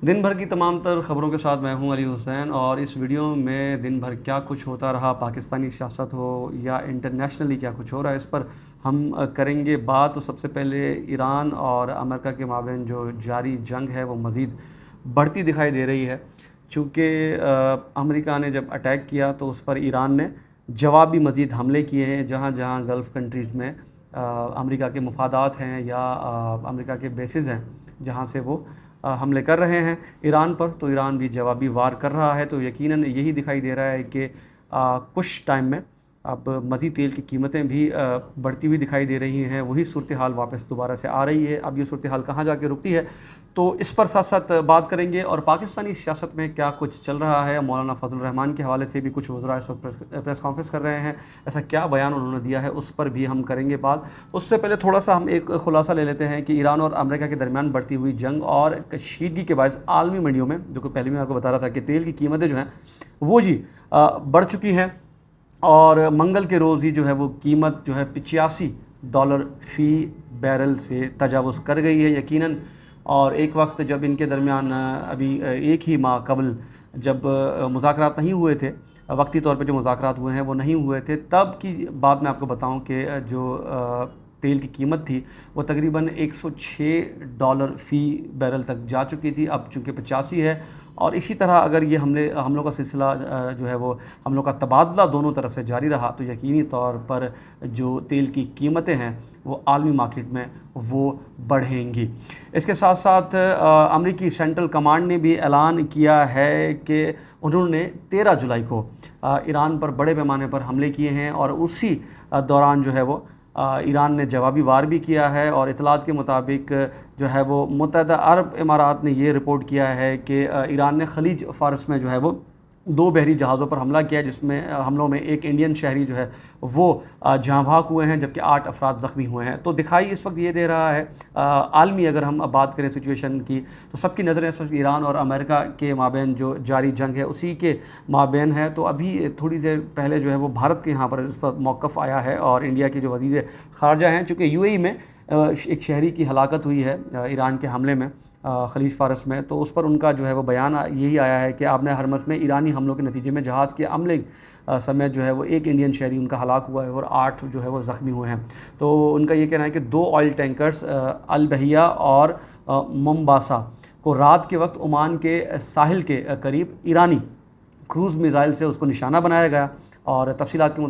दिन भर की तमाम तर ख़बरों के साथ मैं हूं अली हुसैन, और इस वीडियो में दिन भर क्या कुछ होता रहा, पाकिस्तानी सियासत हो या इंटरनेशनली क्या कुछ हो रहा है, इस पर हम करेंगे बात। तो सबसे पहले ईरान और अमेरिका के माबैन जो जारी जंग है वो मज़ीद बढ़ती दिखाई दे रही है। चूँकि अमेरिका ने जब अटैक किया तो उस पर ईरान ने जवाबी मज़ीद हमले किए हैं। जहाँ जहाँ गल्फ़ कंट्रीज़ में अमेरिका के मफादात हैं या अमेरिका के बेसिस हैं जहाँ से वो हमले कर रहे हैं ईरान पर, तो ईरान भी जवाबी वार कर रहा है। तो यकीनन यही दिखाई दे रहा है कि कुछ टाइम में अब मज़ीद तेल की कीमतें भी बढ़ती हुई दिखाई दे रही हैं। वही सूरत हाल वापस दोबारा से आ रही है। अब ये सूरत हाल कहाँ जाके रुकती है, तो इस पर साथ साथ बात करेंगे। और पाकिस्तानी सियासत में क्या कुछ चल रहा है, मौलाना फजल रहमान के हवाले से भी कुछ वज़रा इस वक्त प्रेस कॉन्फ्रेंस कर रहे हैं, ऐसा क्या बयान उन्होंने दिया है, उस पर भी हम करेंगे बात। उससे पहले थोड़ा सा हम एक खुलासा ले लेते हैं कि ईरान और अमेरिका के दरमियान बढ़ती हुई जंग और कशीदगी के बायस आलमी मंडियों में, जो कि पहले मैं आपको बता रहा था कि तेल की कीमतें जो हैं वो बढ़ चुकी हैं। और मंगल के रोज़ ही जो है वो कीमत जो है $85 फ़ी बैरल से तजावुज़ कर गई है यकीनन। और एक वक्त जब इनके दरमियान अभी एक ही माह कबल जब मुज़ाकरात नहीं हुए थे, वक्ती तौर पे जो मुज़ाकरात हुए हैं वो नहीं हुए थे, तब की बात मैं आपको बताऊं कि जो तेल की कीमत थी वो तकरीबन $106 फ़ी बैरल तक जा चुकी थी। अब चूँकि 85 है, और इसी तरह अगर ये हमलों का सिलसिला जो है वो हमलों का तबादला दोनों तरफ से जारी रहा, तो यकीनी तौर पर जो तेल की कीमतें हैं वो आलमी मार्केट में वो बढ़ेंगी। इसके साथ साथ अमेरिकी सेंट्रल कमांड ने भी ऐलान किया है कि उन्होंने 13 जुलाई को ईरान पर बड़े पैमाने पर हमले किए हैं, और उसी दौरान जो है वो ईरान ने जवाबी वार भी किया है। और इतलात के मुताबिक जो है वो मुत्तहदा अरब इमारात ने ये रिपोर्ट किया है कि ईरान ने खलीज फ़ारस में जो है वो 2 बहरी जहाज़ों पर हमला किया, जिसमें हमलों में एक इंडियन शहरी जो है वो जहाँ भाग हुए हैं, जबकि 8 अफराद ज़ख्मी हुए हैं। तो दिखाई इस वक्त ये दे रहा है आलमी, अगर हम अब बात करें सिचुएशन की, तो सबकी नज़रें इस वक्त ईरान और अमेरिका के माबैन जो जारी जंग है उसी के माबैन है। तो अभी थोड़ी देर पहले जो है वो भारत के यहाँ पर इस वक्त मौक़िफ़ आया है, और इंडिया के जो वज़ीर ख़ारजा हैं, चूँकि UAE में एक शहरी की हलाकत हुई है ईरान के हमले में खलीज फ़ारस में, तो उस पर उनका जो है वो बयान यही आया है कि आपने हरमज़ में ईरानी हमलों के नतीजे में जहाज़ के अमले समेत जो है वो एक इंडियन शहरी उनका हलाक हुआ है और 8 जो है वो ज़ख्मी हुए हैं। तो उनका ये कहना है कि 2 ऑयल टैंकर्स अल बहिया और मोम्बासा को रात के वक्त ओमान के साहिल के करीब ईरानी क्रूज़ मिज़ाइल से उसको निशाना बनाया गया। और तफसीलात के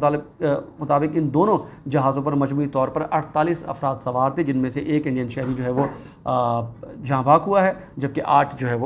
मुताबिक इन दोनों जहाज़ों पर मजमूई तौर पर 48 अफराद सवार थे, जिनमें से एक इंडियन शहरी जो है वो जहाँ भाग हुआ है, जबकि 8 जो है वो